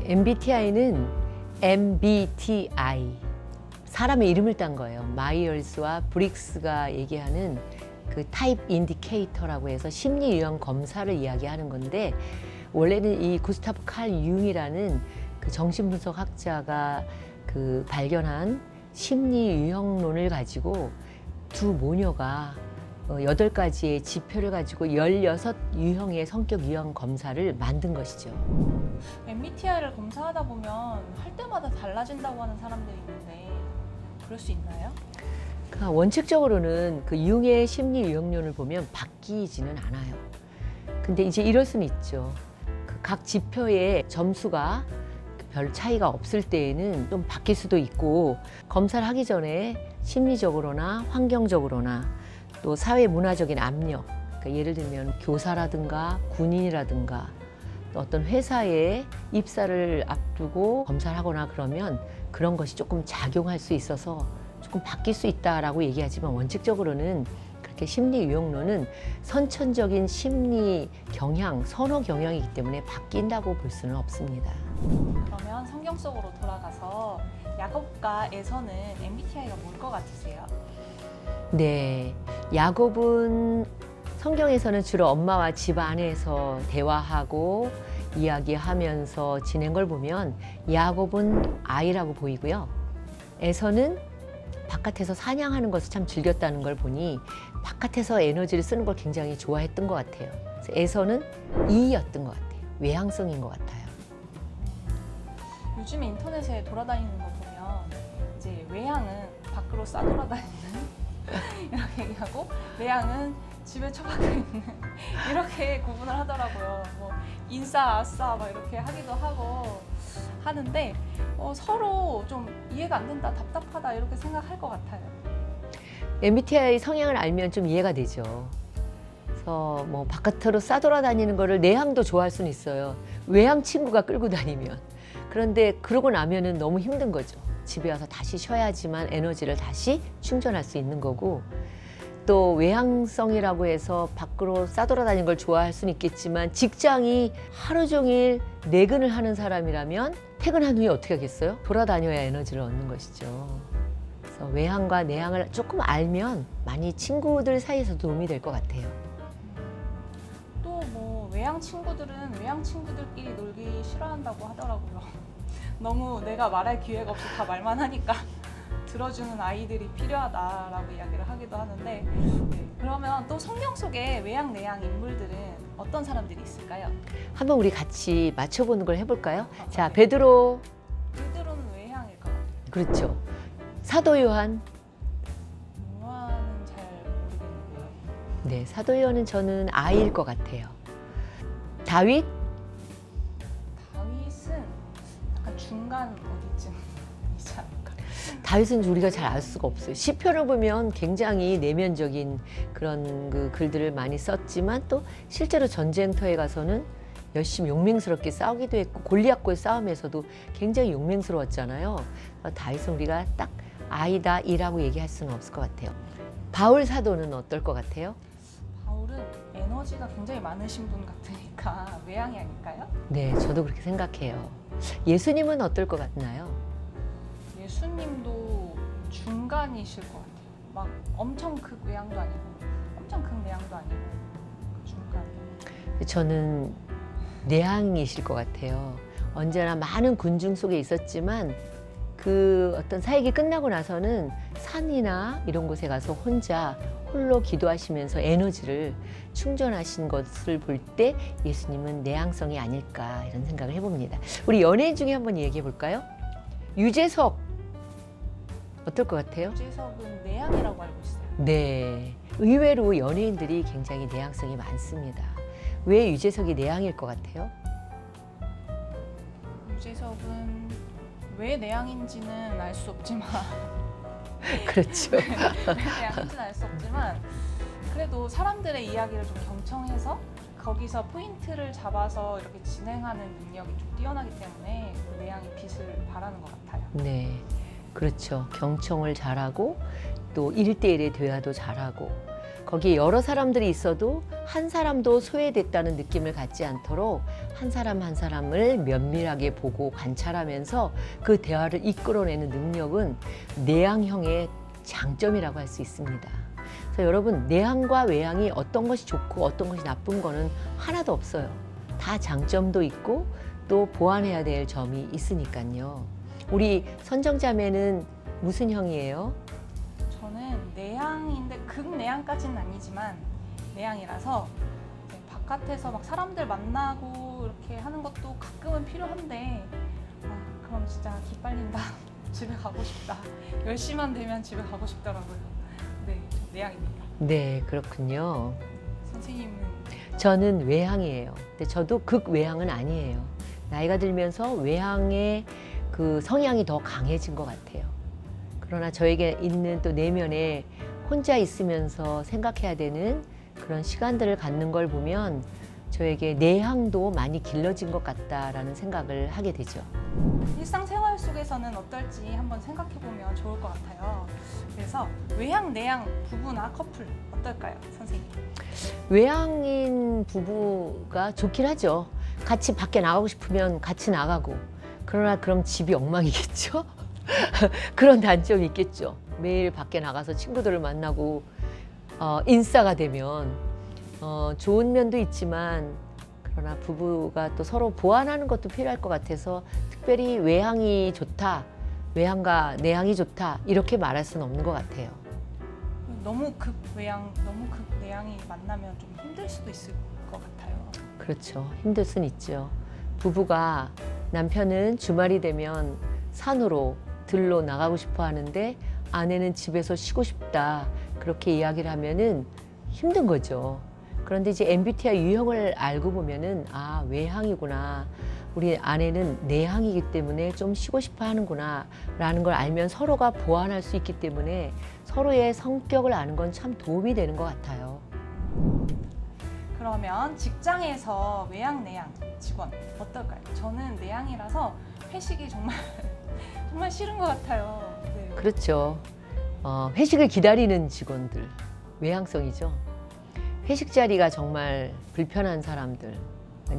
MBTI는 MBTI, 사람의 이름을 딴 거예요. 마이얼스와 브릭스가 얘기하는 그 타입 인디케이터라고 해서 심리 유형 검사를 이야기하는 건데, 원래는 이 구스타프 칼 융이라는 그 정신분석 학자가 그 발견한 심리 유형론을 가지고 두 모녀가 8가지의 지표를 가지고 16유형의 성격 유형 검사를 만든 것이죠. MBTI를 검사하다 보면 할 때마다 달라진다고 하는 사람들이 있는데 그럴 수 있나요? 그러니까 원칙적으로는 그 융의 심리 유형론을 보면 바뀌지는 않아요. 근데 이제 이럴 수는 있죠. 그 각 지표의 점수가 별 차이가 없을 때에는 좀 바뀔 수도 있고, 검사를 하기 전에 심리적으로나 환경적으로나 또 사회 문화적인 압력, 그러니까 예를 들면 교사라든가 군인이라든가 또 어떤 회사에 입사를 앞두고 검사를 하거나 그러면 그런 것이 조금 작용할 수 있어서 조금 바뀔 수 있다라고 얘기하지만, 원칙적으로는 그렇게 심리 유형론은 선천적인 심리 경향, 선호 경향이기 때문에 바뀐다고 볼 수는 없습니다. 그러면 성경 속으로 돌아가서 야곱과 에서는 MBTI가 뭘 것 같으세요? 네, 야곱은 성경에서는 주로 엄마와 집 안에서 대화하고 이야기하면서 지낸 걸 보면 야곱은 아이라고 보이고요. 에서는 바깥에서 사냥하는 것을 참 즐겼다는 걸 보니 바깥에서 에너지를 쓰는 걸 굉장히 좋아했던 것 같아요. 그래서 에서는 이였던 것 같아요. 외향성인 것 같아요. 요즘에 인터넷에 돌아다니는 거 보면 이제 외향은 밖으로 싸돌아다니는 이렇게 얘기하고, 내향은 집에 처박혀 있는 이렇게 구분을 하더라고요. 뭐 인싸, 아싸 막 이렇게 하기도 하고 하는데 서로 좀 이해가 안 된다, 답답하다 이렇게 생각할 것 같아요. MBTI 성향을 알면 좀 이해가 되죠. 그래서 뭐 바깥으로 싸돌아다니는 거를 내향도 좋아할 수는 있어요. 외향 친구가 끌고 다니면. 그런데 그러고 나면은 너무 힘든 거죠. 집에 와서 다시 쉬어야지만 에너지를 다시 충전할 수 있는 거고, 또 외향성이라고 해서 밖으로 싸돌아다니는 걸 좋아할 수는 있겠지만, 직장이 하루 종일 내근을 하는 사람이라면 퇴근한 후에 어떻게 하겠어요? 돌아다녀야 에너지를 얻는 것이죠. 그래서 외향과 내향을 조금 알면 많이 친구들 사이에서 도움이 될 것 같아요. 또 뭐 외향 친구들은 외향 친구들끼리 놀기 싫어한다고 하더라고요. 너무 내가 말할 기회가 없이 다 말만 하니까 들어주는 아이들이 필요하다라고 이야기를 하기도 하는데, 네. 그러면 또 성경 속에 외향, 내향 인물들은 어떤 사람들이 있을까요? 한번 우리 같이 맞춰보는 걸 해볼까요? 자, 네. 베드로, 베드로는 외향일 것 같아요. 그렇죠. 사도 요한. 요한은 잘 모르겠는데요. 네, 사도 요한은 저는 아이일 것 같아요. 다윗? 다윗은 약간 중간 어디쯤이지 않을까? 다윗은 우리가 잘 알 수가 없어요. 시편을 보면 굉장히 내면적인 그런 그 글들을 많이 썼지만, 또 실제로 전쟁터에 가서는 열심히 용맹스럽게 싸우기도 했고, 골리앗과의 싸움에서도 굉장히 용맹스러웠잖아요. 다윗은 우리가 딱 아이다 이라고 얘기할 수는 없을 것 같아요. 바울 사도는 어떨 것 같아요? 바울은 에너지가 굉장히 많으신 분 같으니까 외향이 아닐까요? 네, 저도 그렇게 생각해요. 예수님은 어떨 것 같나요? 예수님도 중간이실 것 같아요. 막 엄청 극외향도 아니고 엄청 극내향도 아니고 그 중간. 저는 내향이실 것 같아요. 언제나 많은 군중 속에 있었지만 그 어떤 사역이 끝나고 나서는 산이나 이런 곳에 가서 혼자 홀로 기도하시면서 에너지를 충전하신 것을 볼 때 예수님은 내향성이 아닐까 이런 생각을 해봅니다. 우리 연예인 중에 한번 얘기해 볼까요? 유재석 어떨 것 같아요? 유재석은 내향이라고 알고 있어요. 네, 의외로 연예인들이 굉장히 내향성이 많습니다. 왜 유재석이 내향일 것 같아요? 유재석은 왜 내향인지는 알 수 없지만 그렇죠. 왜 내향인지는 알 수 없지만 그래도 사람들의 이야기를 좀 경청해서 거기서 포인트를 잡아서 이렇게 진행하는 능력이 좀 뛰어나기 때문에 그 내향의 빛을 발하는 것 같아요. 네, 그렇죠. 경청을 잘하고 또 1대1의 대화도 잘하고, 거기에 여러 사람들이 있어도 한 사람도 소외됐다는 느낌을 갖지 않도록 한 사람 한 사람을 면밀하게 보고 관찰하면서 그 대화를 이끌어내는 능력은 내향형의 장점이라고 할 수 있습니다. 그래서 여러분, 내향과 외향이 어떤 것이 좋고 어떤 것이 나쁜 거는 하나도 없어요. 다 장점도 있고 또 보완해야 될 점이 있으니까요. 우리 선정자매는 무슨 형이에요? 저는 내향인데 극내향까지는 아니지만 내향이라서 이제 바깥에서 막 사람들 만나고 이렇게 하는 것도 가끔은 필요한데 그럼 진짜 기빨린다. 집에 가고 싶다. 10시만 되면 집에 가고 싶더라고요. 네, 저 내향입니다. 네, 그렇군요. 선생님은? 저는 외향이에요. 근데 저도 극외향은 아니에요. 나이가 들면서 외향의 그 성향이 더 강해진 것 같아요. 그러나 저에게 있는 또 내면에 혼자 있으면서 생각해야 되는 그런 시간들을 갖는 걸 보면 저에게 내향도 많이 길러진 것 같다라는 생각을 하게 되죠. 일상생활 속에서는 어떨지 한번 생각해보면 좋을 것 같아요. 그래서 외향, 내향 부부나 커플 어떨까요, 선생님? 외향인 부부가 좋긴 하죠. 같이 밖에 나가고 싶으면 같이 나가고. 그러나 그럼 집이 엉망이겠죠? 그런 단점이 있겠죠. 매일 밖에 나가서 친구들을 만나고 인싸가 되면 좋은 면도 있지만 그러나 부부가 또 서로 보완하는 것도 필요할 것 같아서 특별히 외향이 좋다, 외향과 내향이 좋다 이렇게 말할 수는 없는 것 같아요. 너무 극외향, 너무 극내향이 만나면 좀 힘들 수도 있을 것 같아요. 그렇죠. 힘들 수는 있죠. 부부가 남편은 주말이 되면 산으로 들로 나가고 싶어 하는데 아내는 집에서 쉬고 싶다 그렇게 이야기를 하면은 힘든 거죠. 그런데 이제 MBTI 유형을 알고 보면은 아, 외향이구나. 우리 아내는 내향이기 때문에 좀 쉬고 싶어 하는구나 라는 걸 알면 서로가 보완할 수 있기 때문에 서로의 성격을 아는 건 참 도움이 되는 것 같아요. 그러면 직장에서 외향, 내향 직원 어떨까요? 저는 내향이라서 회식이 정말 정말 싫은 것 같아요. 네. 그렇죠. 회식을 기다리는 직원들, 외향성이죠. 회식 자리가 정말 불편한 사람들,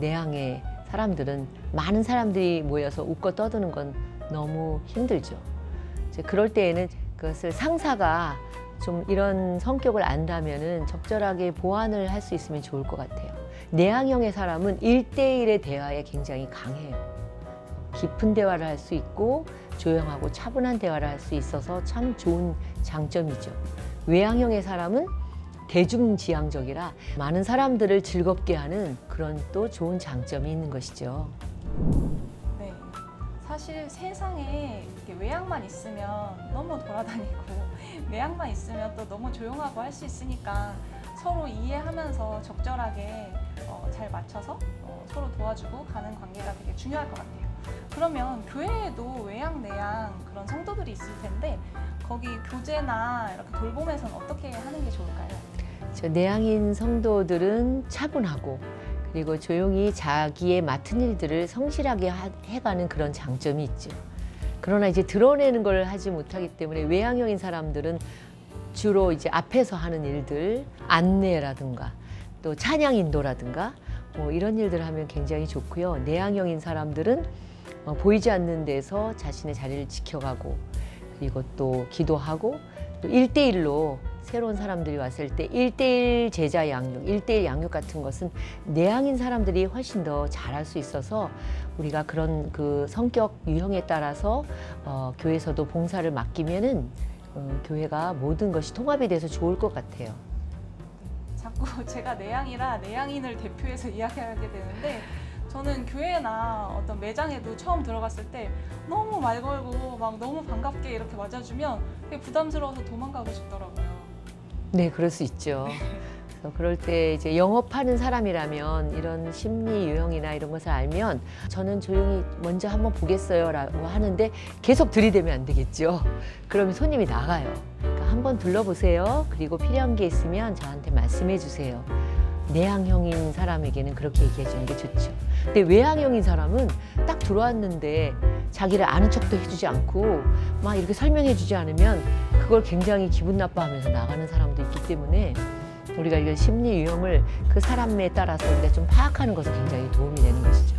내향의 사람들은 많은 사람들이 모여서 웃고 떠드는 건 너무 힘들죠. 이제 그럴 때에는 그것을 상사가 좀 이런 성격을 안다면은 적절하게 보완을 할 수 있으면 좋을 것 같아요. 내향형의 사람은 1대1의 대화에 굉장히 강해요. 깊은 대화를 할 수 있고 조용하고 차분한 대화를 할 수 있어서 참 좋은 장점이죠. 외향형의 사람은 대중지향적이라 많은 사람들을 즐겁게 하는 그런 또 좋은 장점이 있는 것이죠. 네. 사실 세상에 이렇게 외향만 있으면 너무 돌아다니고 내향만 있으면 또 너무 조용하고 할 수 있으니까 서로 이해하면서 적절하게 잘 맞춰서 서로 도와주고 가는 관계가 되게 중요할 것 같아요. 그러면 교회에도 외향, 내향 그런 성도들이 있을 텐데 거기 교제나 이렇게 돌봄에서는 어떻게 하는 게 좋을까요? 저 내향인 성도들은 차분하고 그리고 조용히 자기의 맡은 일들을 성실하게 해가는 그런 장점이 있죠. 그러나 이제 드러내는 걸 하지 못하기 때문에 외향형인 사람들은 주로 이제 앞에서 하는 일들, 안내라든가 또 찬양 인도라든가 뭐 이런 일들을 하면 굉장히 좋고요. 내향형인 사람들은 보이지 않는 데서 자신의 자리를 지켜가고 그리고 또 기도하고 또 1대1로 새로운 사람들이 왔을 때 1대1 제자 양육, 1대1 양육 같은 것은 내향인 사람들이 훨씬 더 잘할 수 있어서 우리가 그런 그 성격 유형에 따라서 교회에서도 봉사를 맡기면은 교회가 모든 것이 통합이 돼서 좋을 것 같아요. 자꾸 제가 내향이라 내향인을 대표해서 이야기하게 되는데 저는 교회나 어떤 매장에도 처음 들어갔을 때 너무 말 걸고 막 너무 반갑게 이렇게 맞아주면 되게 부담스러워서 도망가고 싶더라고요. 네, 그럴 수 있죠. 그래서 그럴 때 이제 영업하는 사람이라면 이런 심리 유형이나 이런 것을 알면 저는 조용히 먼저 한번 보겠어요 라고 하는데 계속 들이대면 안 되겠죠. 그러면 손님이 나가요. 그러니까 한번 둘러보세요. 그리고 필요한 게 있으면 저한테 말씀해 주세요. 내향형인 사람에게는 그렇게 얘기해 주는 게 좋죠. 근데 외향형인 사람은 딱 들어왔는데 자기를 아는 척도 해주지 않고 막 이렇게 설명해 주지 않으면 그걸 굉장히 기분 나빠하면서 나가는 사람도 있기 때문에 우리가 이런 심리 유형을 그 사람에 따라서 우리가 좀 파악하는 것은 굉장히 도움이 되는 것이죠.